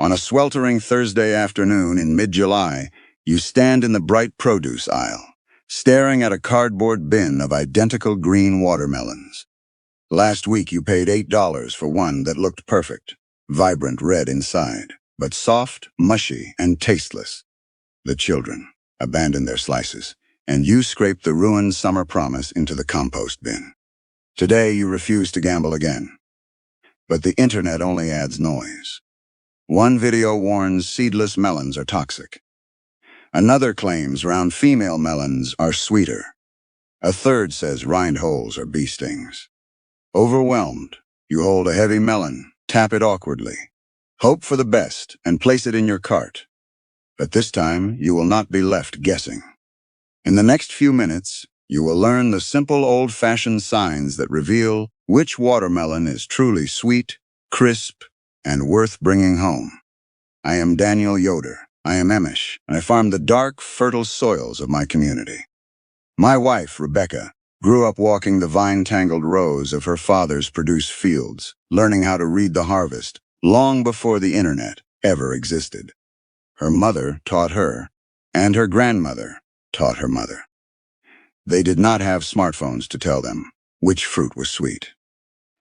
On a sweltering Thursday afternoon in mid-July, you stand in the bright produce aisle, staring at a cardboard bin of identical green watermelons. Last week you paid $8 for one that looked perfect, vibrant red inside, but soft, mushy, and tasteless. The children abandoned their slices, and you scraped the ruined summer promise into the compost bin. Today you refuse to gamble again. But the internet only adds noise. One video warns seedless melons are toxic. Another claims round female melons are sweeter. A third says rind holes are bee stings. Overwhelmed, you hold a heavy melon, tap it awkwardly, hope for the best, and place it in your cart. But this time, you will not be left guessing. In the next few minutes, you will learn the simple old-fashioned signs that reveal which watermelon is truly sweet, crisp, and worth bringing home. I am Daniel Yoder. I am Amish, and I farm the dark, fertile soils of my community. My wife, Rebecca, grew up walking the vine-tangled rows of her father's produce fields, learning how to read the harvest long before the internet ever existed. Her mother taught her, and her grandmother taught her mother. They did not have smartphones to tell them which fruit was sweet.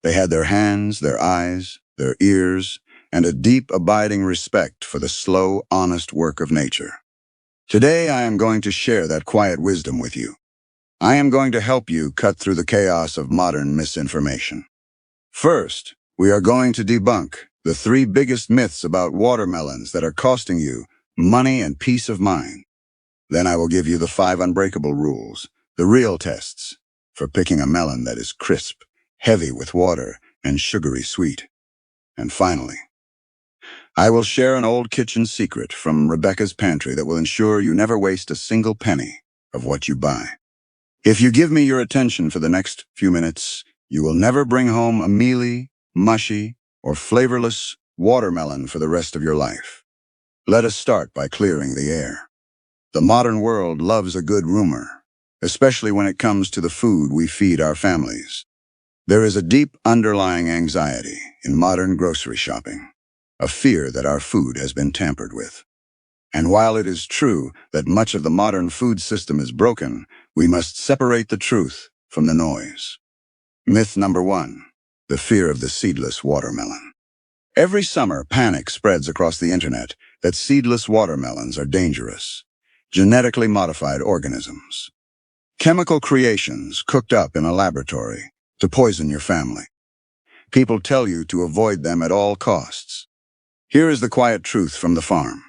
They had their hands, their eyes, their ears, and a deep, abiding respect for the slow, honest work of nature. Today, I am going to share that quiet wisdom with you. I am going to help you cut through the chaos of modern misinformation. First, we are going to debunk the 3 biggest myths about watermelons that are costing you money and peace of mind. Then I will give you the 5 unbreakable rules, the real tests, for picking a melon that is crisp, heavy with water, and sugary sweet. And finally, I will share an old kitchen secret from Rebecca's pantry that will ensure you never waste a single penny of what you buy. If you give me your attention for the next few minutes, you will never bring home a mealy, mushy, or flavorless watermelon for the rest of your life. Let us start by clearing the air. The modern world loves a good rumor, especially when it comes to the food we feed our families. There is a deep underlying anxiety in modern grocery shopping, a fear that our food has been tampered with. And while it is true that much of the modern food system is broken, we must separate the truth from the noise. Myth number 1, the fear of the seedless watermelon. Every summer, panic spreads across the internet that seedless watermelons are dangerous, genetically modified organisms, chemical creations cooked up in a laboratory to poison your family. People tell you to avoid them at all costs. Here is the quiet truth from the farm.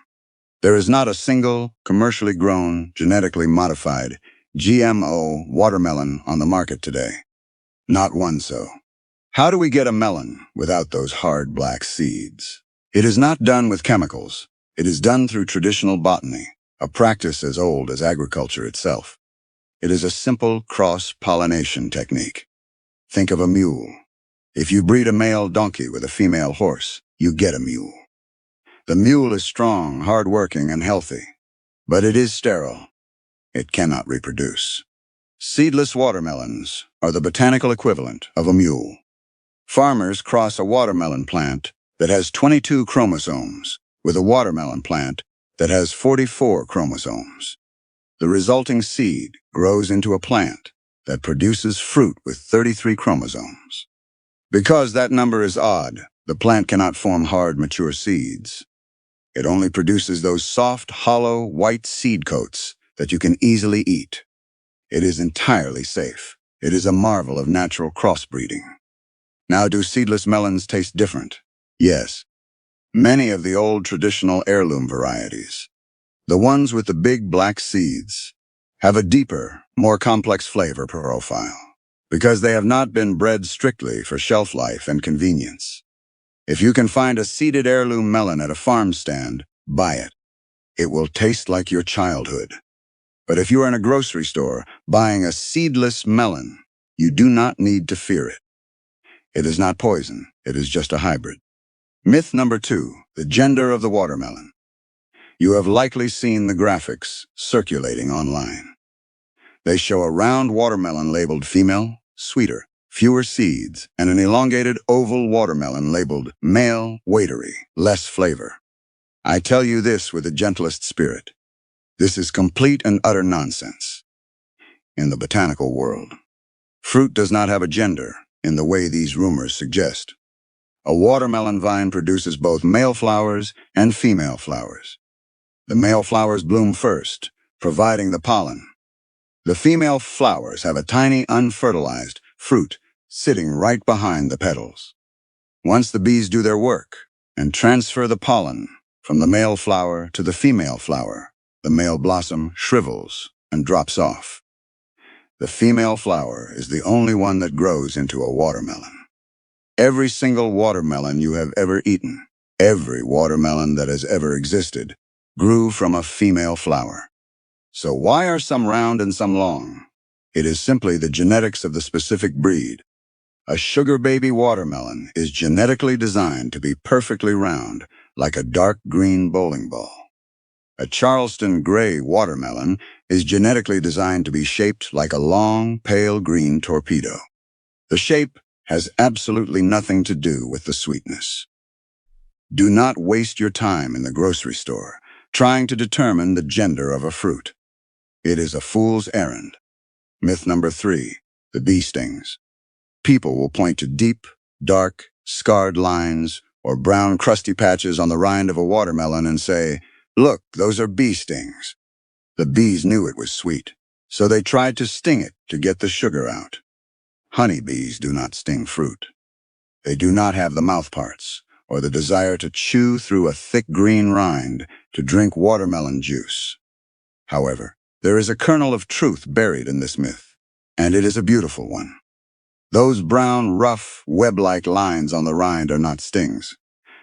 There is not a single commercially grown, genetically modified GMO watermelon on the market today. Not one so. How do we get a melon without those hard black seeds? It is not done with chemicals. It is done through traditional botany, a practice as old as agriculture itself. It is a simple cross-pollination technique. Think of a mule. If you breed a male donkey with a female horse, you get a mule. The mule is strong, hard-working, and healthy, but it is sterile. It cannot reproduce. Seedless watermelons are the botanical equivalent of a mule. Farmers cross a watermelon plant that has 22 chromosomes with a watermelon plant that has 44 chromosomes. The resulting seed grows into a plant that produces fruit with 33 chromosomes. Because that number is odd, the plant cannot form hard, mature seeds. It only produces those soft, hollow, white seed coats that you can easily eat. It is entirely safe. It is a marvel of natural crossbreeding. Now, do seedless melons taste different? Yes. Many of the old traditional heirloom varieties, the ones with the big black seeds, have a deeper, more complex flavor profile because they have not been bred strictly for shelf life and convenience. If you can find a seeded heirloom melon at a farm stand, buy it. It will taste like your childhood. But if you are in a grocery store buying a seedless melon, you do not need to fear it. It is not poison, it is just a hybrid. Myth number 2, the gender of the watermelon. You have likely seen the graphics circulating online. They show a round watermelon labeled female, sweeter, fewer seeds, and an elongated oval watermelon labeled male, watery, less flavor. I tell you this with the gentlest spirit. This is complete and utter nonsense. In the botanical world, fruit does not have a gender in the way these rumors suggest. A watermelon vine produces both male flowers and female flowers. The male flowers bloom first, providing the pollen. The female flowers have a tiny unfertilized fruit sitting right behind the petals. Once the bees do their work and transfer the pollen from the male flower to the female flower, the male blossom shrivels and drops off. The female flower is the only one that grows into a watermelon. Every single watermelon you have ever eaten, every watermelon that has ever existed, grew from a female flower. So why are some round and some long? It is simply the genetics of the specific breed. A sugar baby watermelon is genetically designed to be perfectly round, like a dark green bowling ball. A Charleston gray watermelon is genetically designed to be shaped like a long, pale green torpedo. The shape has absolutely nothing to do with the sweetness. Do not waste your time in the grocery store trying to determine the gender of a fruit. It is a fool's errand. Myth number 3, the bee stings. People will point to deep, dark, scarred lines or brown crusty patches on the rind of a watermelon and say, "Look, those are bee stings." The bees knew it was sweet, so they tried to sting it to get the sugar out. Honeybees do not sting fruit. They do not have the mouthparts or the desire to chew through a thick green rind to drink watermelon juice. However, there is a kernel of truth buried in this myth, and it is a beautiful one. Those brown, rough, web-like lines on the rind are not stings.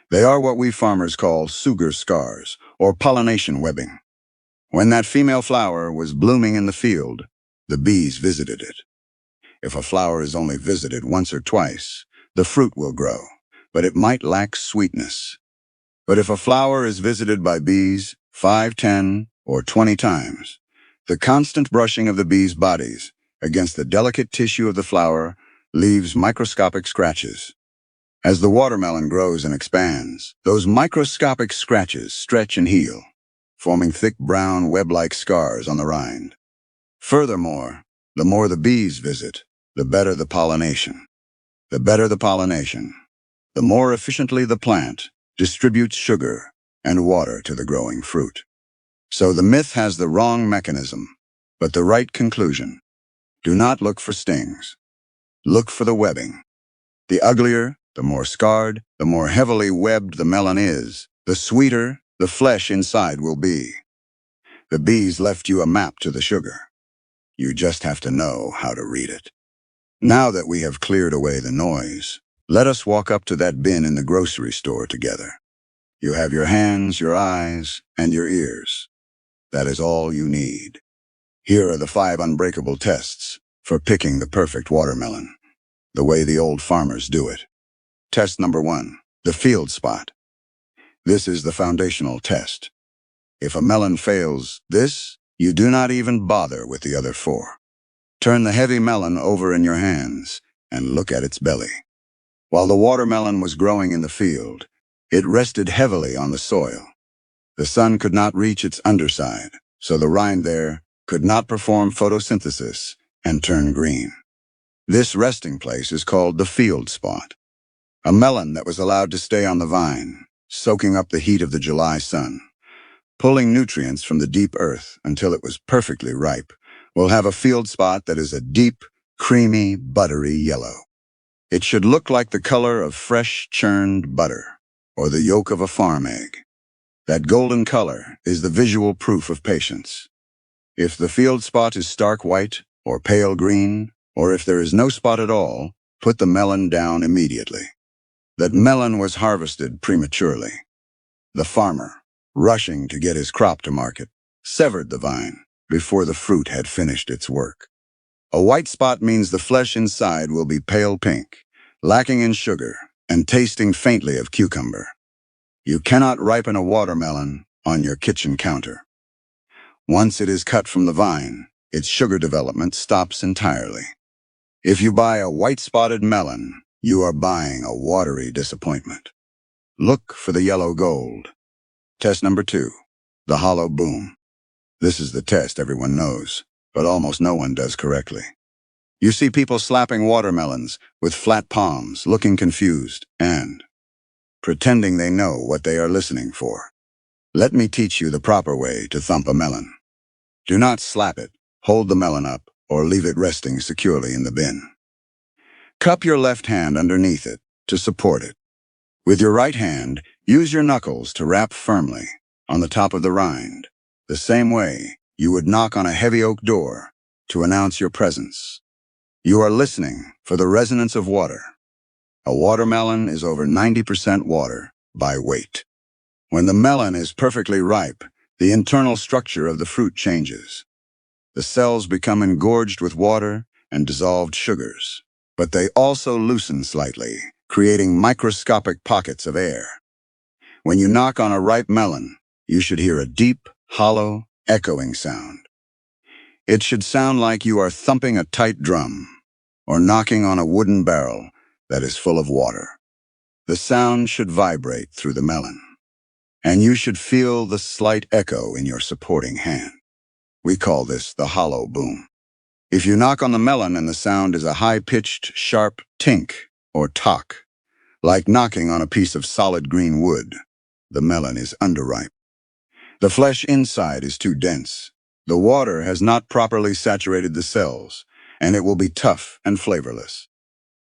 They are what we farmers call sugar scars, or pollination webbing. When that female flower was blooming in the field, the bees visited it. If a flower is only visited once or twice, the fruit will grow, but it might lack sweetness. But if a flower is visited by bees 5, 10, or 20 times, the constant brushing of the bees' bodies against the delicate tissue of the flower leaves microscopic scratches. As the watermelon grows and expands, those microscopic scratches stretch and heal, forming thick brown web-like scars on the rind. Furthermore, the more the bees visit, the better the pollination. The better the pollination, the more efficiently the plant distributes sugar and water to the growing fruit. So the myth has the wrong mechanism, but the right conclusion. Do not look for stings. Look for the webbing. The uglier, the more scarred, the more heavily webbed the melon is, the sweeter the flesh inside will be. The bees left you a map to the sugar. You just have to know how to read it. Now that we have cleared away the noise, let us walk up to that bin in the grocery store together. You have your hands, your eyes, and your ears. That is all you need. Here are the 5 unbreakable tests for picking the perfect watermelon, the way the old farmers do it. Test number 1, the field spot. This is the foundational test. If a melon fails this, you do not even bother with the other 4. Turn the heavy melon over in your hands and look at its belly. While the watermelon was growing in the field, it rested heavily on the soil. The sun could not reach its underside, so the rind there could not perform photosynthesis and turn green. This resting place is called the field spot. A melon that was allowed to stay on the vine, soaking up the heat of the July sun, pulling nutrients from the deep earth until it was perfectly ripe, will have a field spot that is a deep, creamy, buttery yellow. It should look like the color of fresh churned butter, or the yolk of a farm egg. That golden color is the visual proof of patience. If the field spot is stark white, or pale green, or if there is no spot at all, put the melon down immediately. That melon was harvested prematurely. The farmer, rushing to get his crop to market, severed the vine before the fruit had finished its work. A white spot means the flesh inside will be pale pink, lacking in sugar, and tasting faintly of cucumber. You cannot ripen a watermelon on your kitchen counter. Once it is cut from the vine, its sugar development stops entirely. If you buy a white-spotted melon, you are buying a watery disappointment. Look for the yellow gold. Test number 2. The hollow boom. This is the test everyone knows, but almost no one does correctly. You see people slapping watermelons with flat palms, looking confused, and pretending they know what they are listening for. Let me teach you the proper way to thump a melon. Do not slap it, hold the melon up, or leave it resting securely in the bin. Cup your left hand underneath it to support it. With your right hand, use your knuckles to rap firmly on the top of the rind, the same way you would knock on a heavy oak door to announce your presence. You are listening for the resonance of water. A watermelon is over 90% water by weight. When the melon is perfectly ripe, the internal structure of the fruit changes. The cells become engorged with water and dissolved sugars, but they also loosen slightly, creating microscopic pockets of air. When you knock on a ripe melon, you should hear a deep, hollow, echoing sound. It should sound like you are thumping a tight drum or knocking on a wooden barrel that is full of water. The sound should vibrate through the melon, and you should feel the slight echo in your supporting hand. We call this the hollow boom. If you knock on the melon and the sound is a high-pitched, sharp tink or tock, like knocking on a piece of solid green wood, the melon is underripe. The flesh inside is too dense. The water has not properly saturated the cells, and it will be tough and flavorless.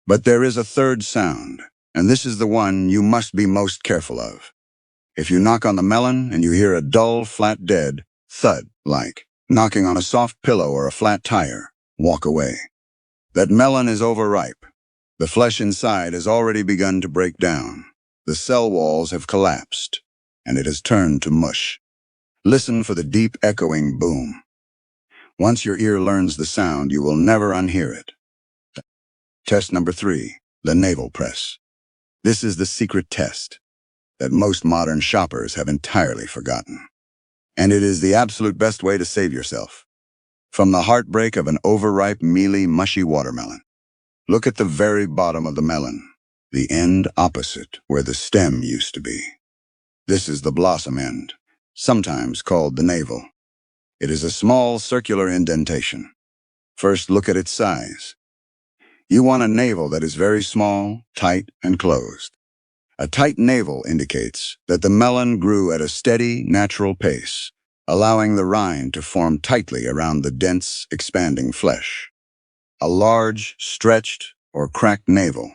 But there is a third sound, and this is the one you must be most careful of. If you knock on the melon and you hear a dull, flat, dead thud, like knocking on a soft pillow or a flat tire, walk away. That melon is overripe. The flesh inside has already begun to break down. The cell walls have collapsed, and it has turned to mush. Listen for the deep, echoing boom. Once your ear learns the sound, you will never unhear it. Test number 3, the navel press. This is the secret test that most modern shoppers have entirely forgotten. And it is the absolute best way to save yourself from the heartbreak of an overripe, mealy, mushy watermelon. Look at the very bottom of the melon, the end opposite where the stem used to be. This is the blossom end, sometimes called the navel. It is a small circular indentation. First, look at its size. You want a navel that is very small, tight, and closed. A tight navel indicates that the melon grew at a steady, natural pace, allowing the rind to form tightly around the dense, expanding flesh. A large, stretched, or cracked navel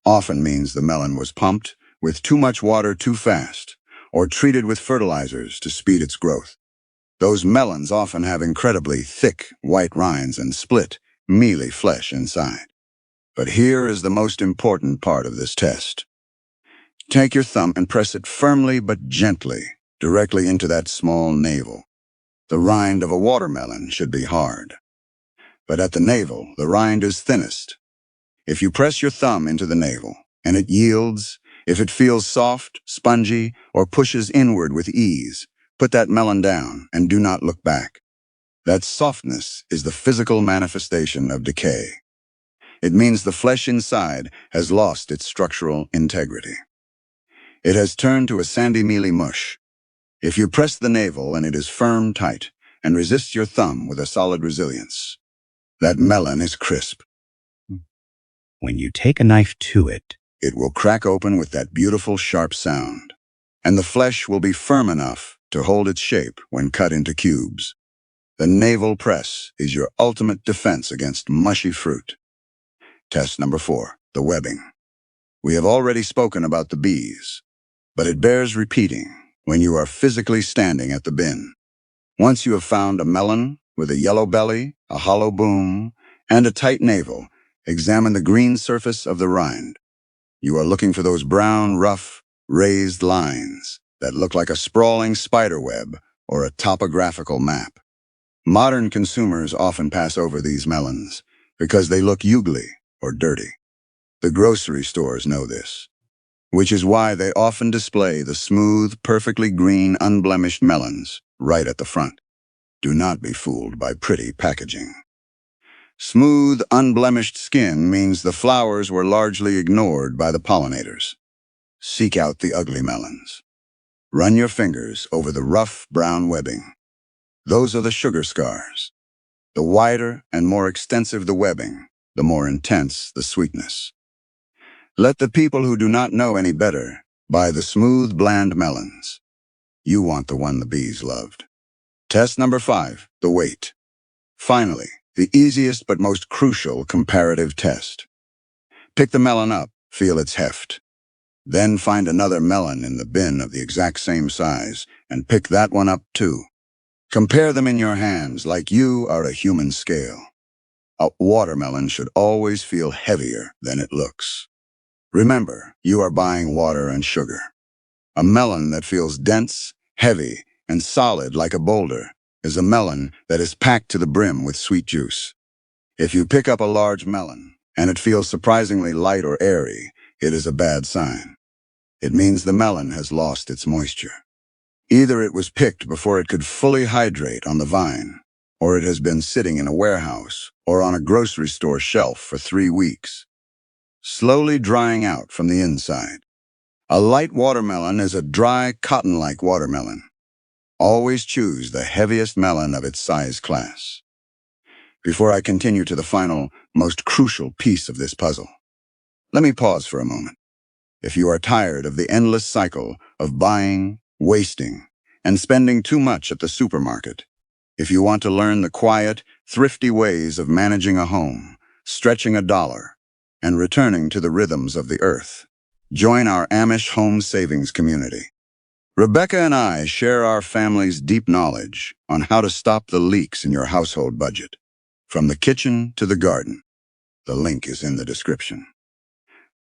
often means the melon was pumped with too much water too fast, or treated with fertilizers to speed its growth. Those melons often have incredibly thick, white rinds and split, mealy flesh inside. But here is the most important part of this test. Take your thumb and press it firmly but gently, directly into that small navel. The rind of a watermelon should be hard, but at the navel, the rind is thinnest. If you press your thumb into the navel, and it yields, if it feels soft, spongy, or pushes inward with ease, put that melon down and do not look back. That softness is the physical manifestation of decay. It means the flesh inside has lost its structural integrity. It has turned to a sandy, mealy mush. If you press the navel and it is firm, tight, and resists your thumb with a solid resilience, that melon is crisp. When you take a knife to it, It will crack open with that beautiful, sharp sound, and the flesh will be firm enough to hold its shape when cut into cubes. The navel press is your ultimate defense against mushy fruit. Test number 4, the webbing. We have already spoken about the bees, but it bears repeating when you are physically standing at the bin. Once you have found a melon with a yellow belly, a hollow boom, and a tight navel, examine the green surface of the rind. You are looking for those brown, rough, raised lines that look like a sprawling spider web or a topographical map. Modern consumers often pass over these melons because they look ugly or dirty. The grocery stores know this, which is why they often display the smooth, perfectly green, unblemished melons right at the front. Do not be fooled by pretty packaging. Smooth, unblemished skin means the flowers were largely ignored by the pollinators. Seek out the ugly melons. Run your fingers over the rough brown webbing. Those are the sugar scars. The wider and more extensive the webbing, the more intense the sweetness. Let the people who do not know any better buy the smooth, bland melons. You want the one the bees loved. Test number 5, the weight. Finally, the easiest but most crucial comparative test. Pick the melon up, feel its heft. Then find another melon in the bin of the exact same size and pick that one up too. Compare them in your hands like you are a human scale. A watermelon should always feel heavier than it looks. Remember, you are buying water and sugar. A melon that feels dense, heavy, and solid like a boulder is a melon that is packed to the brim with sweet juice. If you pick up a large melon and it feels surprisingly light or airy, it is a bad sign. It means the melon has lost its moisture. Either it was picked before it could fully hydrate on the vine, or it has been sitting in a warehouse or on a grocery store shelf for 3 weeks, slowly drying out from the inside. A light watermelon is a dry, cotton-like watermelon. Always choose the heaviest melon of its size class. Before I continue to the final, most crucial piece of this puzzle, let me pause for a moment. If you are tired of the endless cycle of buying, wasting, and spending too much at the supermarket, if you want to learn the quiet, thrifty ways of managing a home, stretching a dollar, and returning to the rhythms of the earth, join our Amish home savings community. Rebecca and I share our family's deep knowledge on how to stop the leaks in your household budget, from the kitchen to the garden. The link is in the description.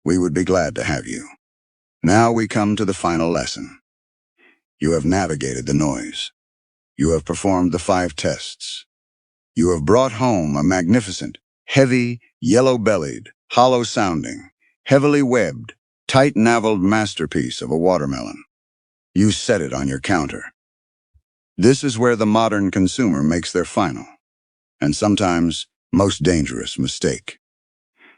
We would be glad to have you. Now we come to the final lesson. You have navigated the noise. You have performed the 5 tests. You have brought home a magnificent, heavy, yellow-bellied, hollow-sounding, heavily webbed, tight-naveled masterpiece of a watermelon. You set it on your counter. This is where the modern consumer makes their final, and sometimes most dangerous mistake.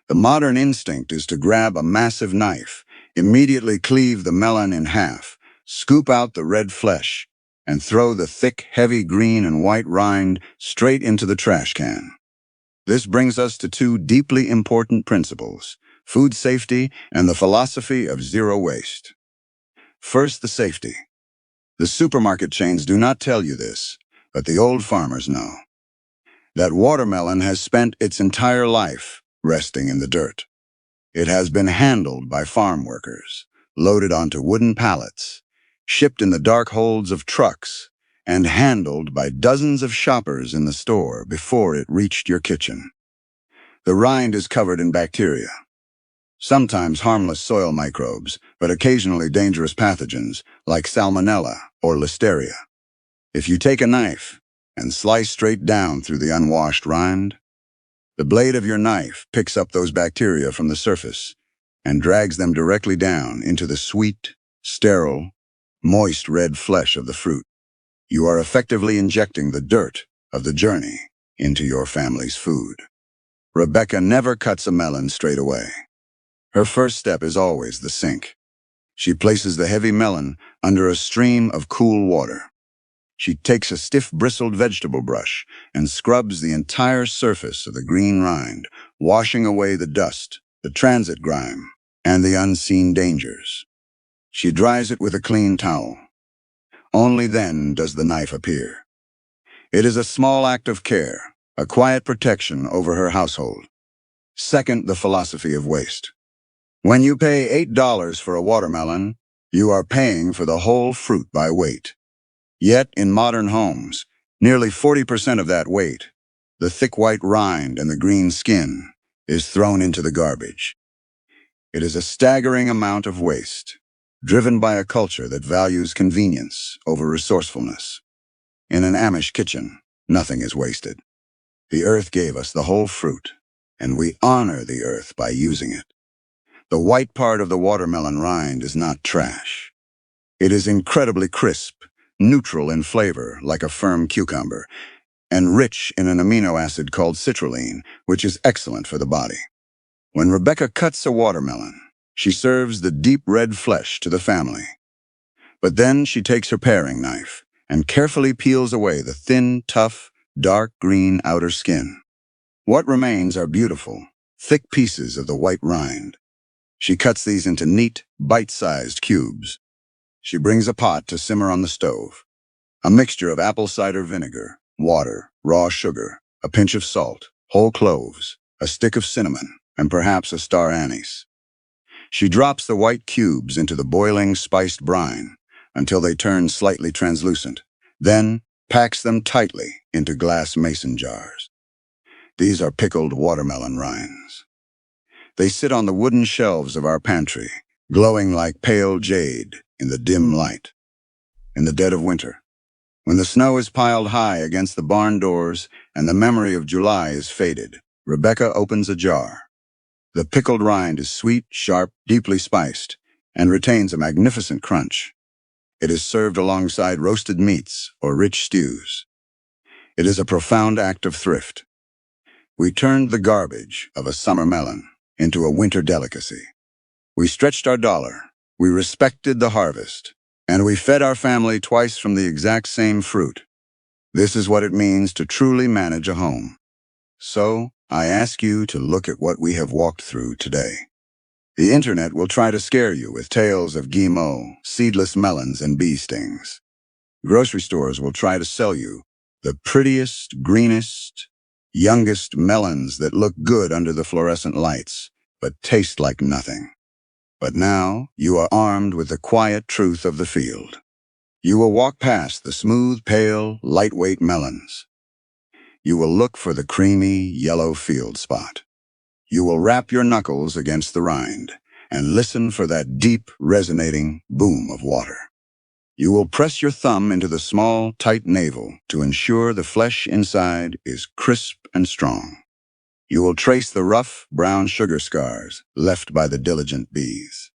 The modern instinct is to grab a massive knife, immediately cleave the melon in half, scoop out the red flesh, and throw the thick, heavy green and white rind straight into the trash can. This brings us to 2 deeply important principles: food safety and the philosophy of zero waste. First, the safety. The supermarket chains do not tell you this, but the old farmers know. That watermelon has spent its entire life resting in the dirt. It has been handled by farm workers, loaded onto wooden pallets, shipped in the dark holds of trucks, and handled by dozens of shoppers in the store before it reached your kitchen. The rind is covered in bacteria, sometimes harmless soil microbes, but occasionally dangerous pathogens like salmonella or listeria. If you take a knife and slice straight down through the unwashed rind, the blade of your knife picks up those bacteria from the surface and drags them directly down into the sweet, sterile, moist red flesh of the fruit. You are effectively injecting the dirt of the journey into your family's food. Rebecca never cuts a melon straight away. Her first step is always the sink. She places the heavy melon under a stream of cool water. She takes a stiff bristled vegetable brush and scrubs the entire surface of the green rind, washing away the dust, the transit grime, and the unseen dangers. She dries it with a clean towel. Only then does the knife appear. It is a small act of care, a quiet protection over her household. Second, the philosophy of waste. When you pay $8 for a watermelon, you are paying for the whole fruit by weight. Yet, in modern homes, nearly 40% of that weight, the thick white rind and the green skin, is thrown into the garbage. It is a staggering amount of waste, driven by a culture that values convenience over resourcefulness. In an Amish kitchen, nothing is wasted. The earth gave us the whole fruit, and we honor the earth by using it. The white part of the watermelon rind is not trash. It is incredibly crisp, neutral in flavor like a firm cucumber, and rich in an amino acid called citrulline, which is excellent for the body. When Rebecca cuts a watermelon, she serves the deep red flesh to the family. But then she takes her paring knife and carefully peels away the thin, tough, dark green outer skin. What remains are beautiful, thick pieces of the white rind. She cuts these into neat, bite-sized cubes. She brings a pot to simmer on the stove. A mixture of apple cider vinegar, water, raw sugar, a pinch of salt, whole cloves, a stick of cinnamon, and perhaps a star anise. She drops the white cubes into the boiling, spiced brine until they turn slightly translucent, then packs them tightly into glass mason jars. These are pickled watermelon rinds. They sit on the wooden shelves of our pantry, glowing like pale jade in the dim light. In the dead of winter, when the snow is piled high against the barn doors and the memory of July is faded, Rebecca opens a jar. The pickled rind is sweet, sharp, deeply spiced, and retains a magnificent crunch. It is served alongside roasted meats or rich stews. It is a profound act of thrift. We turned the garbage of a summer melon into a winter delicacy. We stretched our dollar, we respected the harvest, and we fed our family twice from the exact same fruit. This is what it means to truly manage a home. So, I ask you to look at what we have walked through today. The internet will try to scare you with tales of GMO, seedless melons, and bee stings. Grocery stores will try to sell you the prettiest, greenest, youngest melons that look good under the fluorescent lights, but taste like nothing. But now, you are armed with the quiet truth of the field. You will walk past the smooth, pale, lightweight melons. You will look for the creamy, yellow field spot. You will rap your knuckles against the rind and listen for that deep, resonating boom of water. You will press your thumb into the small, tight navel to ensure the flesh inside is crisp and strong. You will trace the rough, brown sugar scars left by the diligent bees.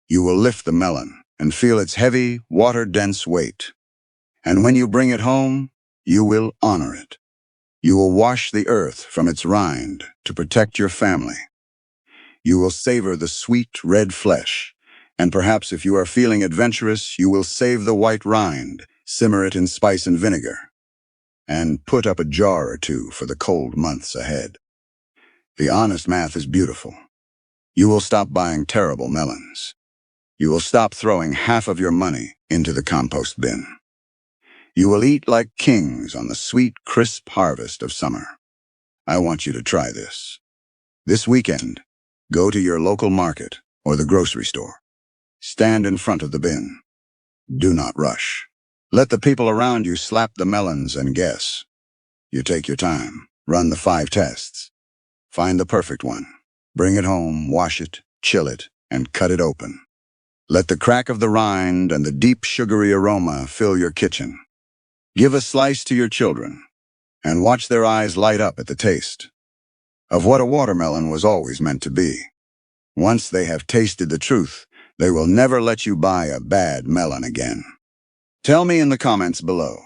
You will lift the melon and feel its heavy, water-dense weight. And when you bring it home, you will honor it. You will wash the earth from its rind to protect your family. You will savor the sweet red flesh, and perhaps if you are feeling adventurous, you will save the white rind, simmer it in spice and vinegar, and put up a jar or two for the cold months ahead. The honest math is beautiful. You will stop buying terrible melons. You will stop throwing half of your money into the compost bin. You will eat like kings on the sweet, crisp harvest of summer. I want you to try this. This weekend, go to your local market or the grocery store. Stand in front of the bin. Do not rush. Let the people around you slap the melons and guess. You take your time. Run the 5 tests. Find the perfect one. Bring it home, wash it, chill it, and cut it open. Let the crack of the rind and the deep sugary aroma fill your kitchen. Give a slice to your children, and watch their eyes light up at the taste of what a watermelon was always meant to be. Once they have tasted the truth, they will never let you buy a bad melon again. Tell me in the comments below,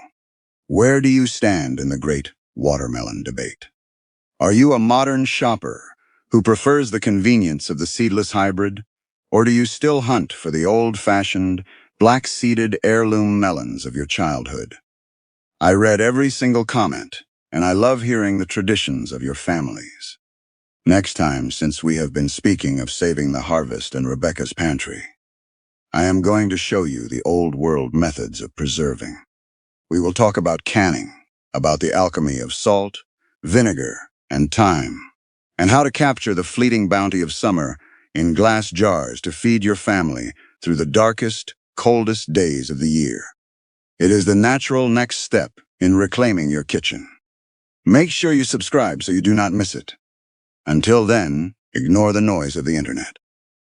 where do you stand in the great watermelon debate? Are you a modern shopper who prefers the convenience of the seedless hybrid, or do you still hunt for the old-fashioned, black-seeded heirloom melons of your childhood? I read every single comment, and I love hearing the traditions of your families. Next time, since we have been speaking of saving the harvest in Rebecca's pantry, I am going to show you the old-world methods of preserving. We will talk about canning, about the alchemy of salt, vinegar, and thyme, and how to capture the fleeting bounty of summer in glass jars to feed your family through the darkest, coldest days of the year. It is the natural next step in reclaiming your kitchen. Make sure you subscribe so you do not miss it. Until then, ignore the noise of the internet.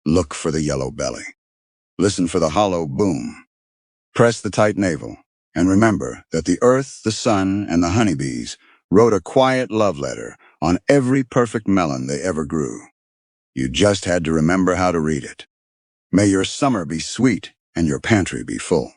Look for the yellow belly. Listen for the hollow boom. Press the tight navel. And remember that the earth, the sun, and the honeybees wrote a quiet love letter on every perfect melon they ever grew. You just had to remember how to read it. May your summer be sweet and your pantry be full.